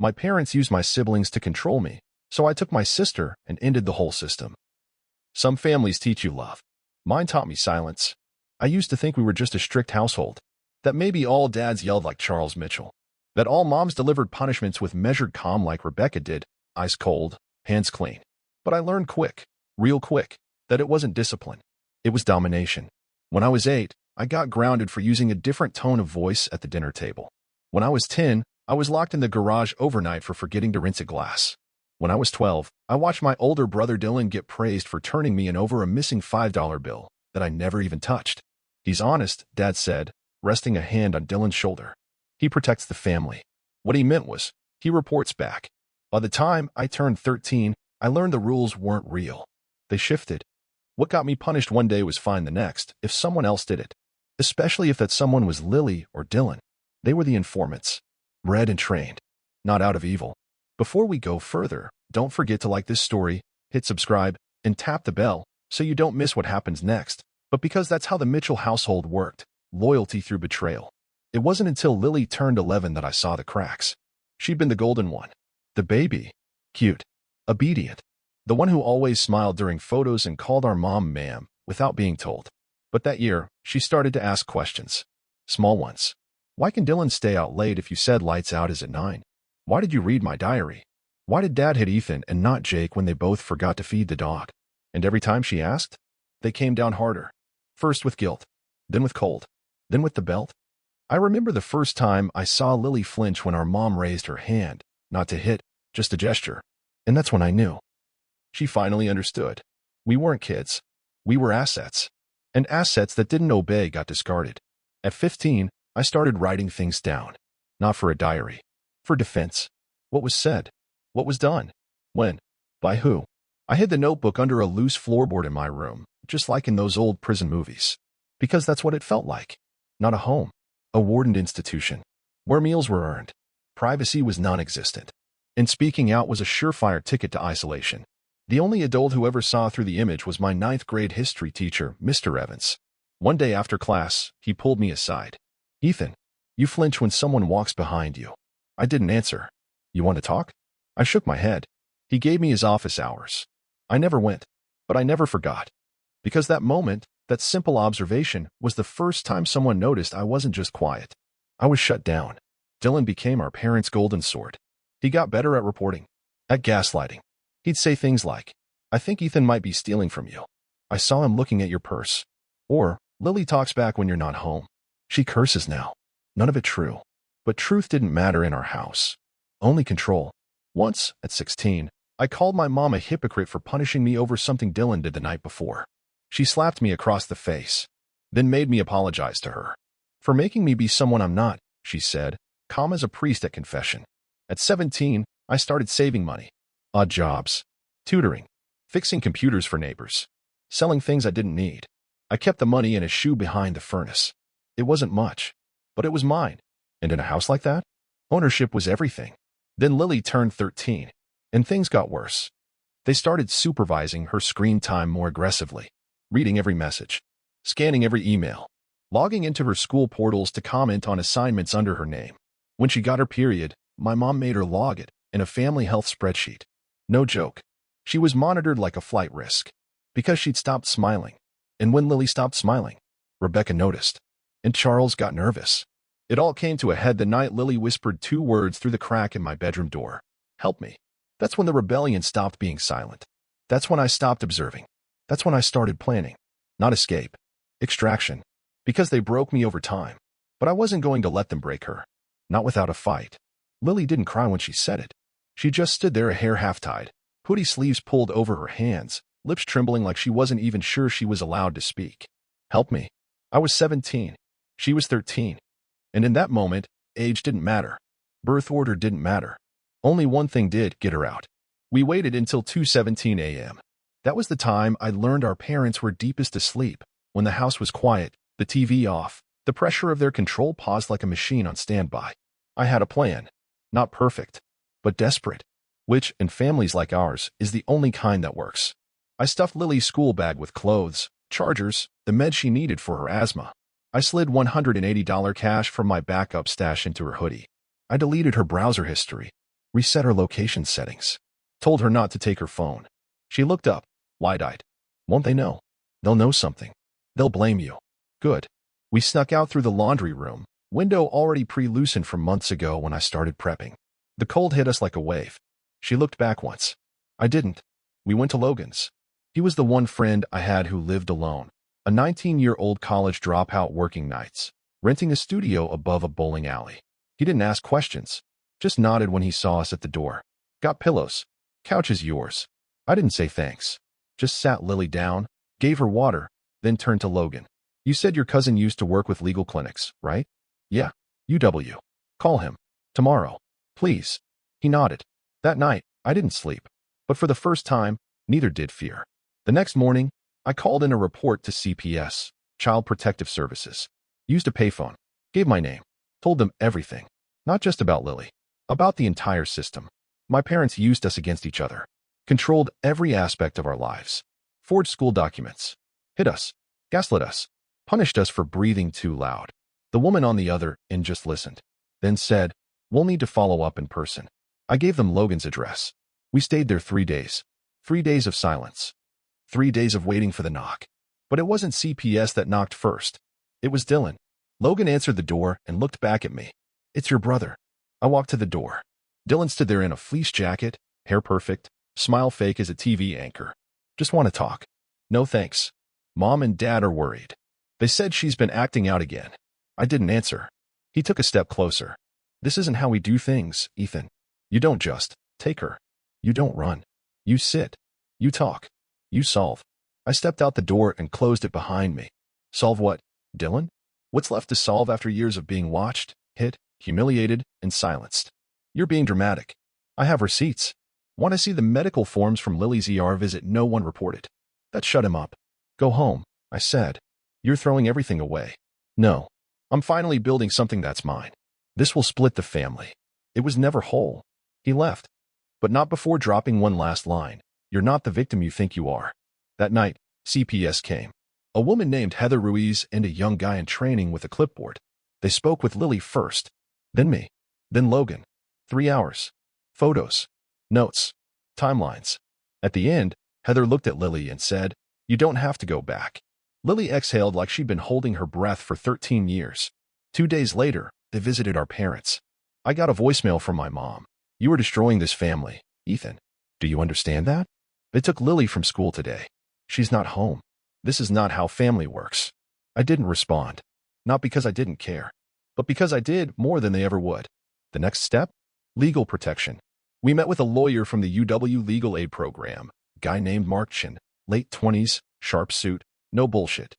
My parents used my siblings to control me, so I took my sister and ended the whole system. Some families teach you love. Mine taught me silence. I used to think we were just a strict household, that maybe all dads yelled like Charles Mitchell, that all moms delivered punishments with measured calm like Rebecca did, eyes cold, hands clean. But I learned quick, real quick, that it wasn't discipline. It was domination. When I was 8, I got grounded for using a different tone of voice at the dinner table. When I was 10, I was locked in the garage overnight for forgetting to rinse a glass. When I was 12, I watched my older brother Dylan get praised for turning me in over a missing $5 bill that I never even touched. He's honest, Dad said, resting a hand on Dylan's shoulder. He protects the family. What he meant was, he reports back. By the time I turned 13, I learned the rules weren't real. They shifted. What got me punished one day was fine the next if someone else did it, especially if that someone was Lily or Dylan. They were the informants, bred and trained, not out of evil. Before we go further, don't forget to like this story, hit subscribe, and tap the bell so you don't miss what happens next. But because that's how the Mitchell household worked, loyalty through betrayal. It wasn't until Lily turned 11 that I saw the cracks. She'd been the golden one, the baby, cute, obedient, the one who always smiled during photos and called our mom ma'am without being told. But that year, she started to ask questions. Small ones. Why can Dylan stay out late if you said lights out is at 9? Why did you read my diary? Why did Dad hit Ethan and not Jake when they both forgot to feed the dog? And every time she asked, they came down harder. First with guilt, then with cold, then with the belt. I remember the first time I saw Lily flinch when our mom raised her hand, not to hit, just a gesture. And that's when I knew. She finally understood. We weren't kids. We were assets. And assets that didn't obey got discarded. At 15, I started writing things down. Not for a diary. For defense. What was said. What was done. When. By who. I hid the notebook under a loose floorboard in my room, just like in those old prison movies. Because that's what it felt like. Not a home. A wardened institution. Where meals were earned. Privacy was non-existent. And speaking out was a surefire ticket to isolation. The only adult who ever saw through the image was my 9th grade history teacher, Mr. Evans. One day after class, he pulled me aside. Ethan, you flinch when someone walks behind you. I didn't answer. You want to talk? I shook my head. He gave me his office hours. I never went, but I never forgot. Because that moment, that simple observation, was the first time someone noticed I wasn't just quiet. I was shut down. Dylan became our parents' golden sword. He got better at reporting, at gaslighting. He'd say things like, I think Ethan might be stealing from you. I saw him looking at your purse. Or, Lily talks back when you're not home. She curses now. None of it true. But truth didn't matter in our house. Only control. Once, at 16, I called my mom a hypocrite for punishing me over something Dylan did the night before. She slapped me across the face, then made me apologize to her. For making me be someone I'm not, she said, calm as a priest at confession. At 17, I started saving money. Odd jobs. Tutoring. Fixing computers for neighbors. Selling things I didn't need. I kept the money in a shoe behind the furnace. It wasn't much, but it was mine. And in a house like that, ownership was everything. Then Lily turned 13, and things got worse. They started supervising her screen time more aggressively, reading every message, scanning every email, logging into her school portals to comment on assignments under her name. When she got her period, my mom made her log it in a family health spreadsheet. No joke. She was monitored like a flight risk, because she'd stopped smiling. And when Lily stopped smiling, Rebecca noticed, and Charles got nervous. It all came to a head the night Lily whispered 2 words through the crack in my bedroom door. Help me. That's when the rebellion stopped being silent. That's when I stopped observing. That's when I started planning. Not escape. Extraction. Because they broke me over time. But I wasn't going to let them break her. Not without a fight. Lily didn't cry when she said it. She just stood there, a hair half-tied, hoodie sleeves pulled over her hands, lips trembling like she wasn't even sure she was allowed to speak. Help me. I was 17. She was 13. And in that moment, age didn't matter. Birth order didn't matter. Only one thing did: get her out. We waited until 2:17 a.m. That was the time I learned our parents were deepest asleep, when the house was quiet, the TV off, the pressure of their control paused like a machine on standby. I had a plan. Not perfect, but desperate. Which, in families like ours, is the only kind that works. I stuffed Lily's school bag with clothes, chargers, the meds she needed for her asthma. I slid $180 cash from my backup stash into her hoodie. I deleted her browser history. Reset her location settings. Told her not to take her phone. She looked up, wide-eyed. Won't they know? They'll know something. They'll blame you. Good. We snuck out through the laundry room, window already pre-loosened from months ago when I started prepping. The cold hit us like a wave. She looked back once. I didn't. We went to Logan's. He was the one friend I had who lived alone. A 19-year-old college dropout working nights, renting a studio above a bowling alley. He didn't ask questions, just nodded when he saw us at the door. Got pillows. Couch is yours. I didn't say thanks. Just sat Lily down, gave her water, then turned to Logan. You said your cousin used to work with legal clinics, right? Yeah. UW. Call him. Tomorrow. Please. He nodded. That night, I didn't sleep. But for the first time, neither did fear. The next morning, I called in a report to CPS, Child Protective Services. Used a payphone. Gave my name. Told them everything. Not just about Lily. About the entire system. My parents used us against each other. Controlled every aspect of our lives. Forged school documents. Hit us. Gaslit us. Punished us for breathing too loud. The woman on the other end just listened. Then said, we'll need to follow up in person. I gave them Logan's address. We stayed there 3 days. 3 days of silence. 3 days of waiting for the knock. But it wasn't CPS that knocked first. It was Dylan. Logan answered the door and looked back at me. It's your brother. I walked to the door. Dylan stood there in a fleece jacket, hair perfect, smile fake as a TV anchor. Just want to talk. No thanks. Mom and Dad are worried. They said she's been acting out again. I didn't answer. He took a step closer. This isn't how we do things, Ethan. You don't just take her. You don't run. You sit. You talk. You solve. I stepped out the door and closed it behind me. Solve what, Dylan? What's left to solve after years of being watched, hit, humiliated, and silenced? You're being dramatic. I have receipts. Want to see the medical forms from Lily's ER visit no one reported. That shut him up. Go home, I said. You're throwing everything away. No. I'm finally building something that's mine. This will split the family. It was never whole. He left. But not before dropping one last line. You're not the victim you think you are. That night, CPS came. A woman named Heather Ruiz and a young guy in training with a clipboard. They spoke with Lily first. Then me. Then Logan. 3 hours. Photos. Notes. Timelines. At the end, Heather looked at Lily and said, you don't have to go back. Lily exhaled like she'd been holding her breath for 13 years. 2 days later, they visited our parents. I got a voicemail from my mom. You are destroying this family, Ethan. Do you understand that? They took Lily from school today. She's not home. This is not how family works. I didn't respond. Not because I didn't care, but because I did more than they ever would. The next step? Legal protection. We met with a lawyer from the UW Legal Aid Program, a guy named Mark Chin, late 20s, sharp suit, no bullshit.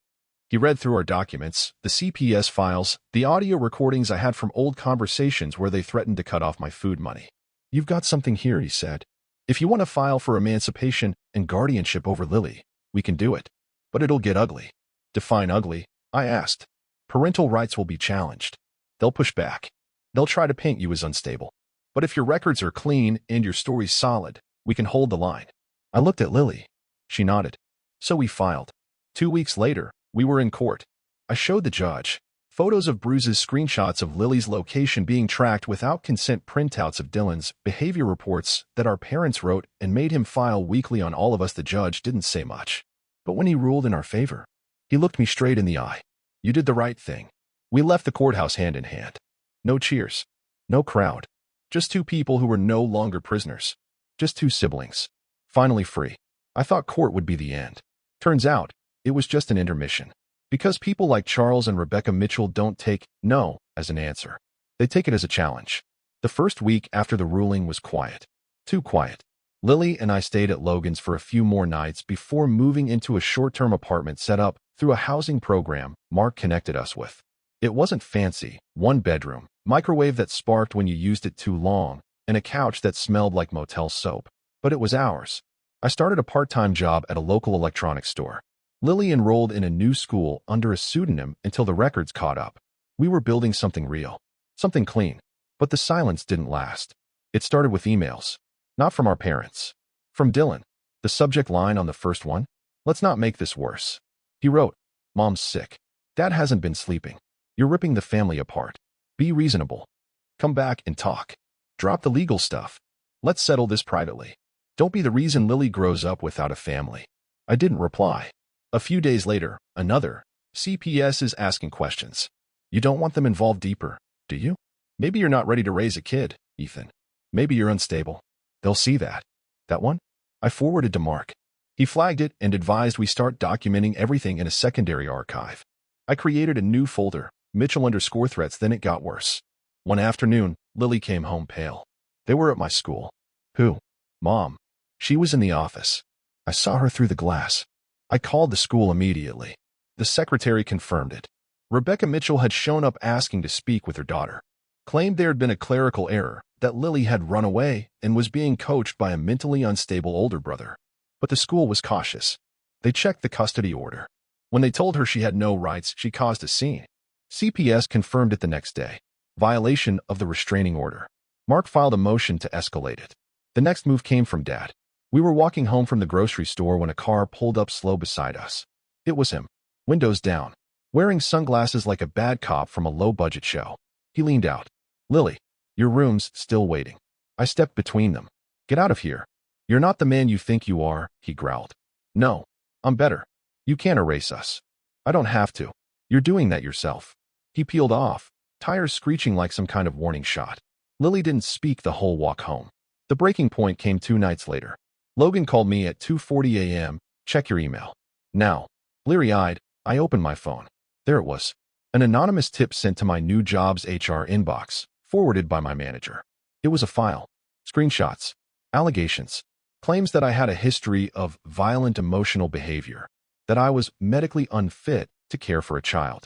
He read through our documents, the CPS files, the audio recordings I had from old conversations where they threatened to cut off my food money. You've got something here, he said. If you want to file for emancipation and guardianship over Lily, we can do it. But it'll get ugly. Define ugly, I asked. Parental rights will be challenged. They'll push back. They'll try to paint you as unstable. But if your records are clean and your story's solid, we can hold the line. I looked at Lily. She nodded. So we filed. 2 weeks later, we were in court. I showed the judge photos of bruises, screenshots of Lily's location being tracked without consent, printouts of Dylan's behavior reports that our parents wrote and made him file weekly on all of us. The judge didn't say much. But when he ruled in our favor, he looked me straight in the eye. You did the right thing. We left the courthouse hand in hand. No cheers. No crowd. Just 2 people who were no longer prisoners. Just 2 siblings. Finally free. I thought court would be the end. Turns out, it was just an intermission. Because people like Charles and Rebecca Mitchell don't take no as an answer. They take it as a challenge. The first week after the ruling was quiet. Too quiet. Lily and I stayed at Logan's for a few more nights before moving into a short-term apartment set up through a housing program Mark connected us with. It wasn't fancy. 1 bedroom, microwave that sparked when you used it too long, and a couch that smelled like motel soap. But it was ours. I started a part-time job at a local electronics store. Lily enrolled in a new school under a pseudonym until the records caught up. We were building something real, something clean. But the silence didn't last. It started with emails. Not from our parents. From Dylan. The subject line on the first one? Let's not make this worse. He wrote, Mom's sick. Dad hasn't been sleeping. You're ripping the family apart. Be reasonable. Come back and talk. Drop the legal stuff. Let's settle this privately. Don't be the reason Lily grows up without a family. I didn't reply. A few days later, another CPS is asking questions. You don't want them involved deeper, do you? Maybe you're not ready to raise a kid, Ethan. Maybe you're unstable. They'll see that. That one? I forwarded to Mark. He flagged it and advised we start documenting everything in a secondary archive. I created a new folder, Mitchell_threats, then it got worse. One afternoon, Lily came home pale. They were at my school. Who? Mom. She was in the office. I saw her through the glass. I called the school immediately. The secretary confirmed it. Rebecca Mitchell had shown up asking to speak with her daughter. Claimed there had been a clerical error, that Lily had run away and was being coached by a mentally unstable older brother. But the school was cautious. They checked the custody order. When they told her she had no rights, she caused a scene. CPS confirmed it the next day. Violation of the restraining order. Mark filed a motion to escalate it. The next move came from Dad. We were walking home from the grocery store when a car pulled up slow beside us. It was him, windows down, wearing sunglasses like a bad cop from a low-budget show. He leaned out. Lily, your room's still waiting. I stepped between them. Get out of here. You're not the man you think you are, he growled. No, I'm better. You can't erase us. I don't have to. You're doing that yourself. He peeled off, tires screeching like some kind of warning shot. Lily didn't speak the whole walk home. The breaking point came 2 nights later. Logan called me at 2:40 a.m. Check your email. Now, bleary-eyed, I opened my phone. There it was. An anonymous tip sent to my new job's HR inbox, forwarded by my manager. It was a file. Screenshots. Allegations. Claims that I had a history of violent emotional behavior. That I was medically unfit to care for a child.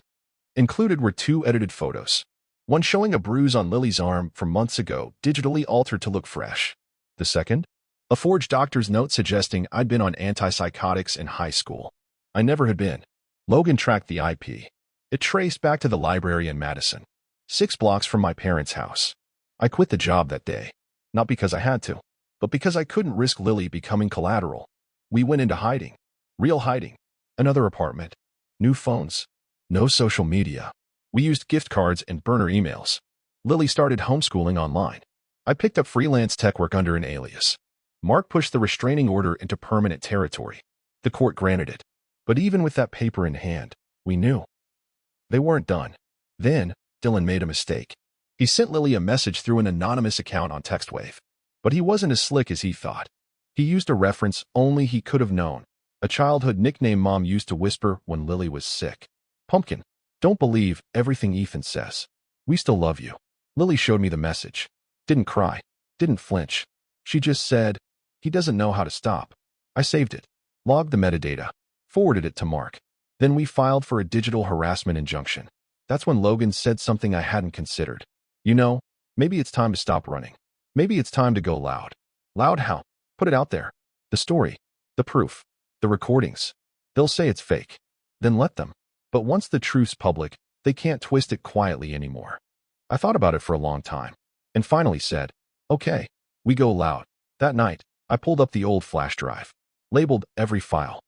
Included were 2 edited photos. One showing a bruise on Lily's arm from months ago, digitally altered to look fresh. The second? A forged doctor's note suggesting I'd been on antipsychotics in high school. I never had been. Logan tracked the IP. It traced back to the library in Madison, 6 blocks from my parents' house. I quit the job that day, not because I had to, but because I couldn't risk Lily becoming collateral. We went into hiding. Real hiding. Another apartment. New phones. No social media. We used gift cards and burner emails. Lily started homeschooling online. I picked up freelance tech work under an alias. Mark pushed the restraining order into permanent territory. The court granted it. But even with that paper in hand, we knew. They weren't done. Then, Dylan made a mistake. He sent Lily a message through an anonymous account on TextWave. But he wasn't as slick as he thought. He used a reference only he could have known. A childhood nickname Mom used to whisper when Lily was sick. Pumpkin, don't believe everything Ethan says. We still love you. Lily showed me the message. Didn't cry. Didn't flinch. She just said, he doesn't know how to stop. I saved it. Logged the metadata. Forwarded it to Mark. Then we filed for a digital harassment injunction. That's when Logan said something I hadn't considered. You know, maybe it's time to stop running. Maybe it's time to go loud. Loud how? Put it out there. The story. The proof. The recordings. They'll say it's fake. Then let them. But once the truth's public, they can't twist it quietly anymore. I thought about it for a long time, and finally said, okay, we go loud. That night, I pulled up the old flash drive, labeled every file,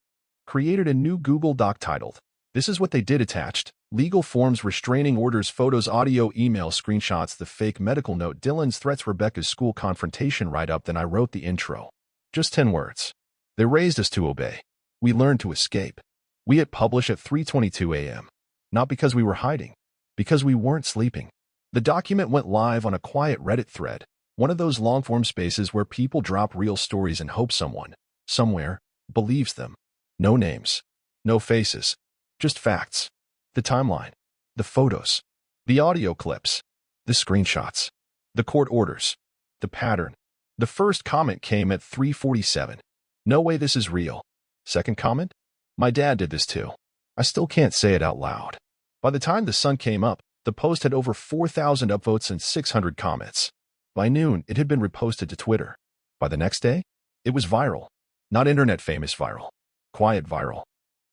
created a new Google Doc titled, "This is what they did" attached, legal forms, restraining orders, photos, audio, email, screenshots, the fake medical note, Dylan's threats, Rebecca's school confrontation write-up. Then I wrote the intro. Just 10 words. They raised us to obey. We learned to escape. We hit publish at 3:22 a.m. Not because we were hiding, because we weren't sleeping. The document went live on a quiet Reddit thread, one of those long-form spaces where people drop real stories and hope someone, somewhere, believes them. No names, no faces, just facts. The timeline, the photos, the audio clips, the screenshots, the court orders, the pattern. The first comment came at 3:47. No way this is real. Second comment? My dad did this too. I still can't say it out loud. By the time the sun came up, the post had over 4,000 upvotes and 600 comments. By noon, it had been reposted to Twitter. By the next day, it was viral. Not internet famous viral. Quiet viral.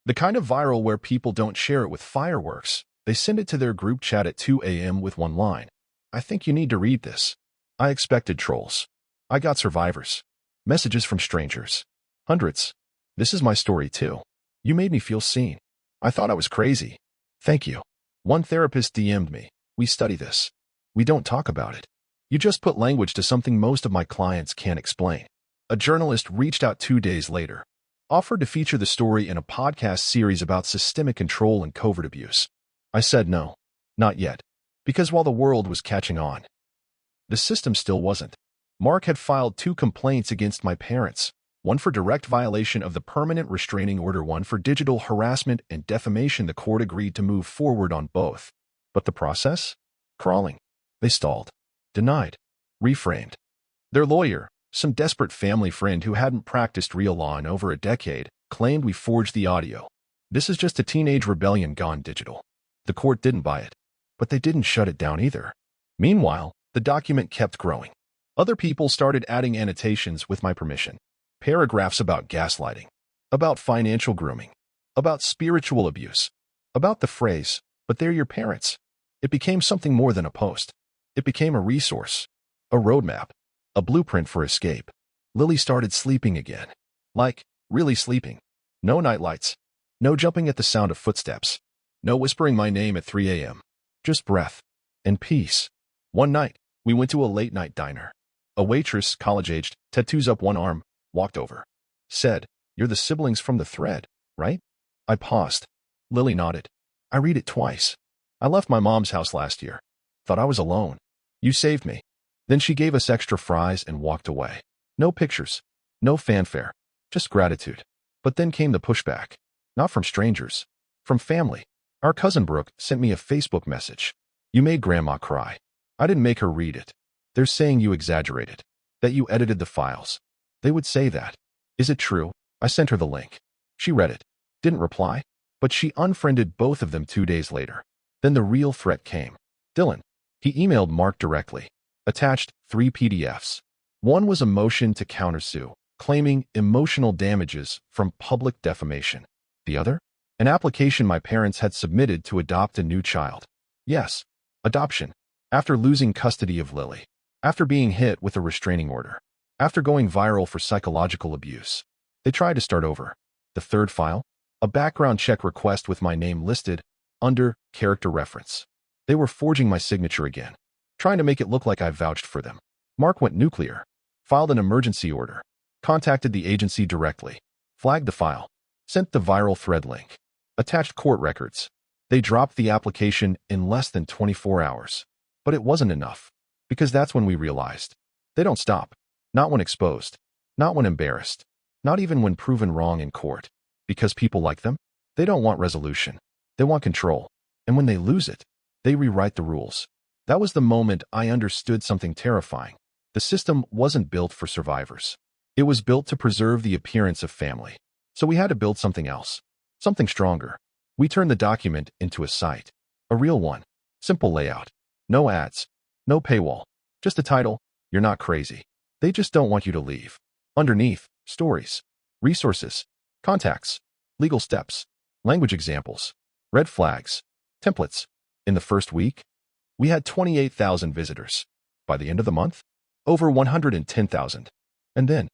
The kind of viral where people don't share it with fireworks. They send it to their group chat at 2 a.m. with one line. I think you need to read this. I expected trolls. I got survivors. Messages from strangers. Hundreds. This is my story too. You made me feel seen. I thought I was crazy. Thank you. One therapist DM'd me. We study this. We don't talk about it. You just put language to something most of my clients can't explain. A journalist reached out 2 days later, offered to feature the story in a podcast series about systemic control and covert abuse. I said no, not yet, because while the world was catching on, the system still wasn't. Mark had filed 2 complaints against my parents, one for direct violation of the permanent restraining order, one for digital harassment and defamation. The court agreed to move forward on both. But the process? Crawling. They stalled, denied, reframed. Their lawyer, some desperate family friend who hadn't practiced real law in over a decade, claimed we forged the audio. This is just a teenage rebellion gone digital. The court didn't buy it, but they didn't shut it down either. Meanwhile, the document kept growing. Other people started adding annotations with my permission. Paragraphs about gaslighting, about financial grooming, about spiritual abuse, about the phrase, "but they're your parents." It became something more than a post. It became a resource, a roadmap, a blueprint for escape. Lily started sleeping again. Like, really sleeping. No nightlights. No jumping at the sound of footsteps. No whispering my name at 3 a.m. Just breath and peace. One night, we went to a late-night diner. A waitress, college-aged, tattoos up one arm, walked over. Said, "You're the siblings from the thread, right?" I paused. Lily nodded. "I read it twice. I left my mom's house last year. Thought I was alone. You saved me." Then she gave us extra fries and walked away. No pictures. No fanfare. Just gratitude. But then came the pushback. Not from strangers. From family. Our cousin Brooke sent me a Facebook message. "You made Grandma cry." I didn't make her read it. They're saying you exaggerated. That you edited the files. They would say that. Is it true? I sent her the link. She read it. Didn't reply. But she unfriended both of them 2 days later. Then the real threat came. Dylan. He emailed Mark directly. Attached 3 PDFs. One was a motion to countersue, claiming emotional damages from public defamation. The other? An application my parents had submitted to adopt a new child. Yes, adoption. After losing custody of Lily. After being hit with a restraining order. After going viral for psychological abuse. They tried to start over. The third file? A background check request with my name listed under character reference. They were forging my signature again, trying to make it look like I vouched for them. Mark went nuclear, filed an emergency order, contacted the agency directly, flagged the file, sent the viral thread link, attached court records. They dropped the application in less than 24 hours. But it wasn't enough, because that's when we realized. They don't stop. Not when exposed. Not when embarrassed. Not even when proven wrong in court. Because people like them, they don't want resolution. They want control. And when they lose it, they rewrite the rules. That was the moment I understood something terrifying. The system wasn't built for survivors. It was built to preserve the appearance of family. So we had to build something else. Something stronger. We turned the document into a site. A real one. Simple layout. No ads. No paywall. Just a title. You're not crazy. They just don't want you to leave. Underneath, stories, resources, contacts, legal steps, language examples, red flags, templates. In the first week, we had 28,000 visitors. By the end of the month, over 110,000. And then,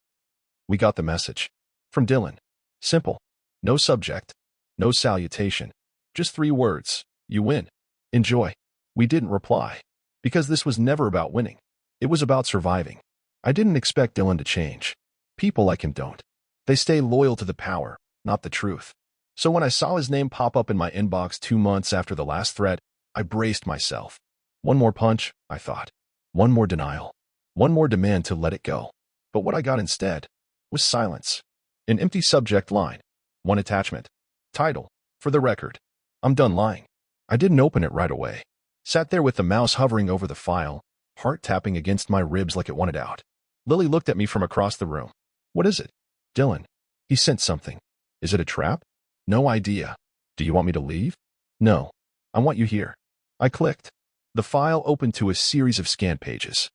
we got the message. From Dylan. Simple. No subject. No salutation. Just 3 words. You win. Enjoy. We didn't reply. Because this was never about winning. It was about surviving. I didn't expect Dylan to change. People like him don't. They stay loyal to the power, not the truth. So when I saw his name pop up in my inbox 2 months after the last threat, I braced myself. One more punch, I thought. One more denial. One more demand to let it go. But what I got instead was silence. An empty subject line. One attachment. Title. For the record. I'm done lying. I didn't open it right away. Sat there with the mouse hovering over the file, heart tapping against my ribs like it wanted out. Lily looked at me from across the room. What is it? Dylan. He sent something. Is it a trap? No idea. Do you want me to leave? No. I want you here. I clicked. The file opened to a series of scanned pages.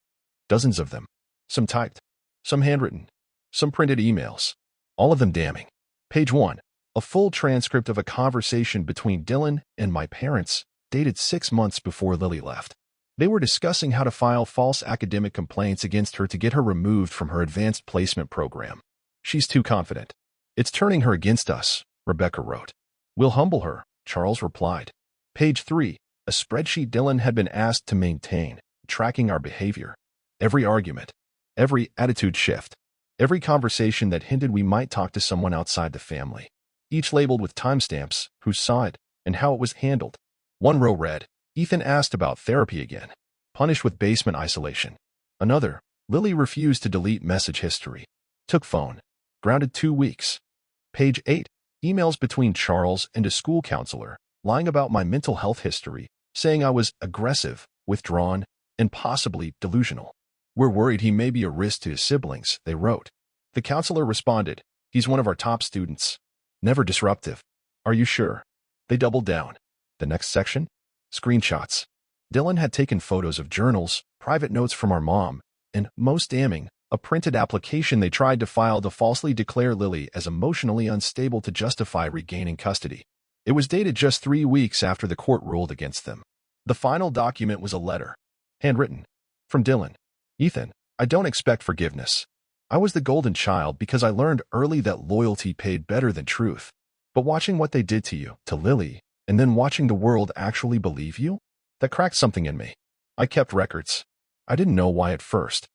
Dozens of them. Some typed. Some handwritten. Some printed emails. All of them damning. Page 1. A full transcript of a conversation between Dylan and my parents, dated 6 months before Lily left. They were discussing how to file false academic complaints against her to get her removed from her advanced placement program. She's too confident. It's turning her against us, Rebecca wrote. We'll humble her, Charles replied. Page 3. A spreadsheet Dylan had been asked to maintain, tracking our behavior. Every argument, every attitude shift, every conversation that hinted we might talk to someone outside the family, each labeled with timestamps, who saw it, and how it was handled. One row read, Ethan asked about therapy again, punished with basement isolation. Another, Lily refused to delete message history, took phone, grounded 2 weeks. Page 8, emails between Charles and a school counselor, lying about my mental health history, saying I was aggressive, withdrawn, and possibly delusional. We're worried he may be a risk to his siblings, they wrote. The counselor responded, he's one of our top students. Never disruptive. Are you sure? They doubled down. The next section? Screenshots. Dylan had taken photos of journals, private notes from our mom, and, most damning, a printed application they tried to file to falsely declare Lily as emotionally unstable to justify regaining custody. It was dated just 3 weeks after the court ruled against them. The final document was a letter, handwritten, from Dylan. Ethan, I don't expect forgiveness. I was the golden child because I learned early that loyalty paid better than truth. But watching what they did to you, to Lily, and then watching the world actually believe you, that cracked something in me. I kept records. I didn't know why at first.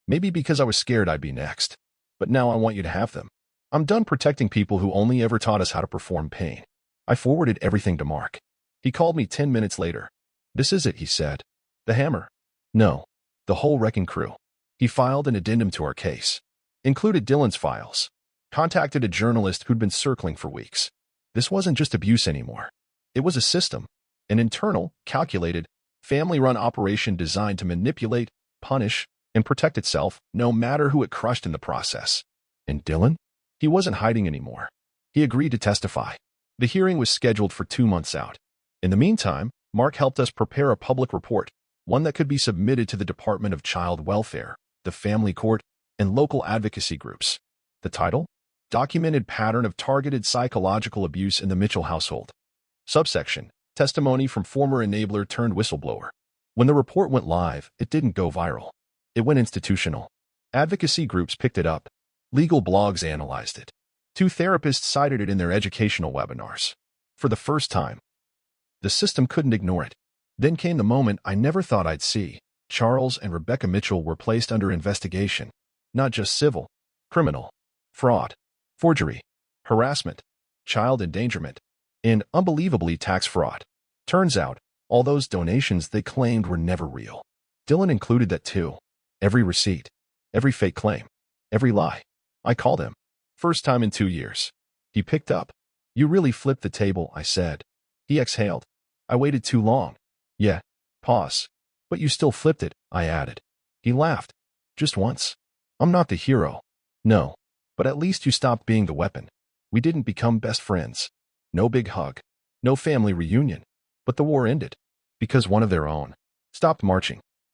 Maybe because I was scared I'd be next. But now I want you to have them. I'm done protecting people who only ever taught us how to perform pain. I forwarded everything to Mark. He called me 10 minutes later. This is it, he said. The hammer. No. The whole wrecking crew. He filed an addendum to our case. Included Dylan's files. Contacted a journalist who'd been circling for weeks. This wasn't just abuse anymore. It was a system. An internal, calculated, family-run operation designed to manipulate, punish, and protect itself, no matter who it crushed in the process. And Dylan? He wasn't hiding anymore. He agreed to testify. The hearing was scheduled for 2 months out. In the meantime, Mark helped us prepare a public report, one that could be submitted to the Department of Child Welfare, the Family Court, and local advocacy groups. The title? Documented Pattern of Targeted Psychological Abuse in the Mitchell Household. Subsection, Testimony from Former Enabler turned Whistleblower. When the report went live, it didn't go viral. It went institutional. Advocacy groups picked it up. Legal blogs analyzed it. 2 therapists cited it in their educational webinars. For the first time, the system couldn't ignore it. Then came the moment I never thought I'd see. Charles and Rebecca Mitchell were placed under investigation. Not just civil, criminal, fraud, forgery, harassment, child endangerment, and, unbelievably, tax fraud. Turns out, all those donations they claimed were never real. Dylan included that too. Every receipt, every fake claim, every lie. I called him. First time in 2 years. He picked up. You really flipped the table, I said. He exhaled. I waited too long. Yeah. Pause. But you still flipped it, I added. He laughed. Just once. I'm not the hero. No. But at least you stopped being the weapon. We didn't become best friends. No big hug. No family reunion. But the war ended. Because one of their own stopped marching.